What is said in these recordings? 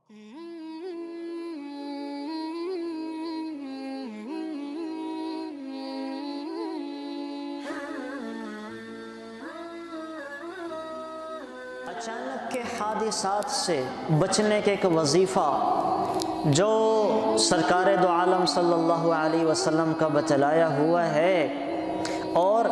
اچانک کے حادثات سے بچنے کے ایک وظیفہ جو سرکار دو عالم صلی اللہ علیہ وسلم کا بتلایا ہوا ہے، اور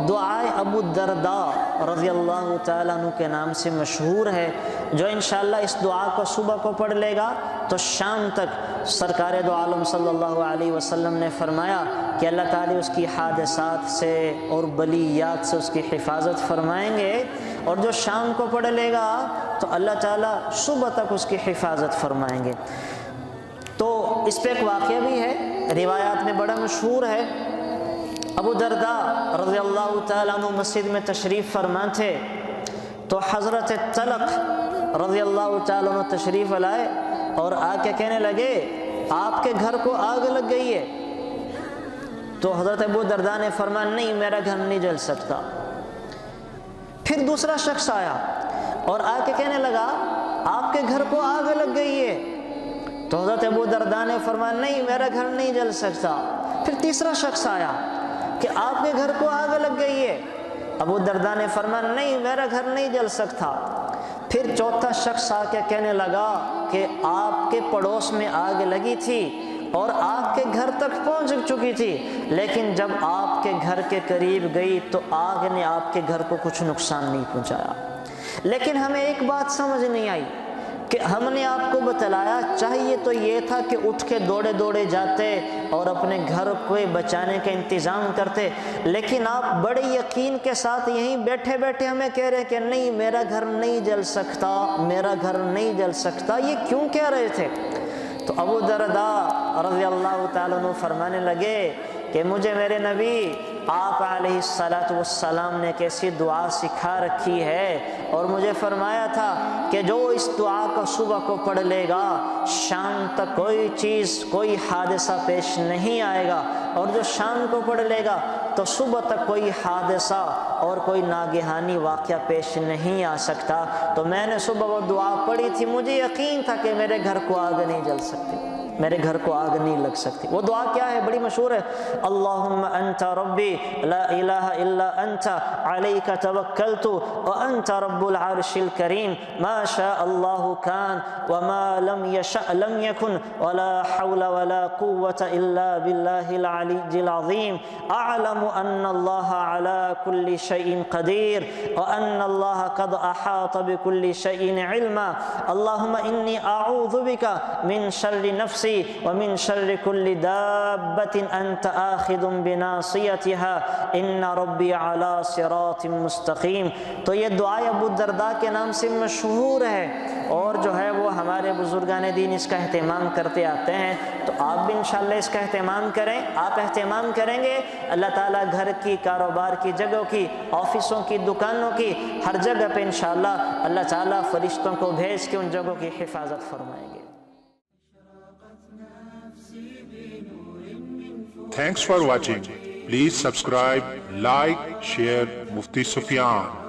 دعائے ابو الدرداء رضی اللہ تعالیٰ عنہ کے نام سے مشہور ہے، جو انشاءاللہ اس دعا کو صبح کو پڑھ لے گا تو شام تک سرکار دو عالم صلی اللہ علیہ وسلم نے فرمایا کہ اللہ تعالیٰ اس کی حادثات سے اور بلیات سے اس کی حفاظت فرمائیں گے، اور جو شام کو پڑھ لے گا تو اللہ تعالیٰ صبح تک اس کی حفاظت فرمائیں گے۔ تو اس پہ ایک واقعہ بھی ہے، روایات میں بڑا مشہور ہے۔ ابو درداء رضی اللہ تعالیٰ عنہ مسجد میں تشریف فرما تھے، تو حضرت طلق رضی اللہ تعالیٰ عنہ تشریف لائے اور آ کے کہنے لگے آپ کے گھر کو آگ لگ گئی ہے۔ تو حضرت ابو درداء نے فرمایا نہیں، میرا گھر نہیں جل سکتا۔ پھر دوسرا شخص آیا اور آ کے کہنے لگا آپ کے گھر کو آگ لگ گئی ہے۔ تو حضرت ابو درداء نے فرمایا نہیں، میرا گھر نہیں جل سکتا۔ پھر تیسرا شخص آیا کہ آپ کے گھر کو آگ لگ گئی ہے۔ ابو درداء نے فرمایا نہیں، میرا گھر نہیں جل سکتا۔ پھر چوتھا شخص آ کے کہنے لگا کہ آپ کے پڑوس میں آگ لگی تھی اور آپ کے گھر تک پہنچ چکی تھی، لیکن جب آپ کے گھر کے قریب گئی تو آگ نے آپ کے گھر کو کچھ نقصان نہیں پہنچایا۔ لیکن ہمیں ایک بات سمجھ نہیں آئی کہ ہم نے آپ کو بتلایا، چاہیے تو یہ تھا کہ اٹھ کے دوڑے دوڑے جاتے اور اپنے گھر کو بچانے کا انتظام کرتے، لیکن آپ بڑے یقین کے ساتھ یہیں بیٹھے بیٹھے ہمیں کہہ رہے کہ نہیں، میرا گھر نہیں جل سکتا، میرا گھر نہیں جل سکتا۔ یہ کیوں کہہ رہے تھے؟ تو ابو درداء رضی اللہ تعالیٰ عنہ فرمانے لگے کہ مجھے میرے نبی آپ علیہ السلام نے کیسی دعا سکھا رکھی ہے، اور مجھے فرمایا تھا کہ جو اس دعا کو صبح کو پڑھ لے گا شام تک کوئی چیز، کوئی حادثہ پیش نہیں آئے گا، اور جو شام کو پڑھ لے گا تو صبح تک کوئی حادثہ اور کوئی ناگہانی واقعہ پیش نہیں آ سکتا۔ تو میں نے صبح وہ دعا پڑھی تھی، مجھے یقین تھا کہ میرے گھر کو آگ نہیں جل سکتی، میرے گھر کو آگ نہیں لگ سکتی۔ وہ دعا کیا ہے؟ بڑی مشہور ہے، اللہم انت ربی لا الہ الا انت علیک توکلت وانت رب العرش الکریم ما شاء اللہ کان وما لم یشأ لم یکن ولا حول ولا قوة الا باللہ العلی العظیم اعلم ان اللہ علی کل شیء قدیر وان اللہ قد احاط بكل شیء علما اللہم انی اعوذ بک من شر نفسی ومن شر كل دابة انت آخذ بناصيتها ان ربی علی صراط مستقیم۔ تو یہ دعا ابو الدرداء کے نام سے مشہور ہے، اور جو ہے وہ ہمارے بزرگان دین اس کا اہتمام کرتے آتے ہیں۔ تو آپ بھی انشاءاللہ اس کا اہتمام کریں۔ آپ اہتمام کریں گے، اللہ تعالیٰ گھر کی، کاروبار کی جگہوں کی، آفسوں کی، دکانوں کی، ہر جگہ پہ انشاءاللہ اللہ تعالیٰ فرشتوں کو بھیج کے ان جگہوں کی حفاظت فرمائیں گے۔ Thanks for watching. Please subscribe, like, share Mufti Sufyan.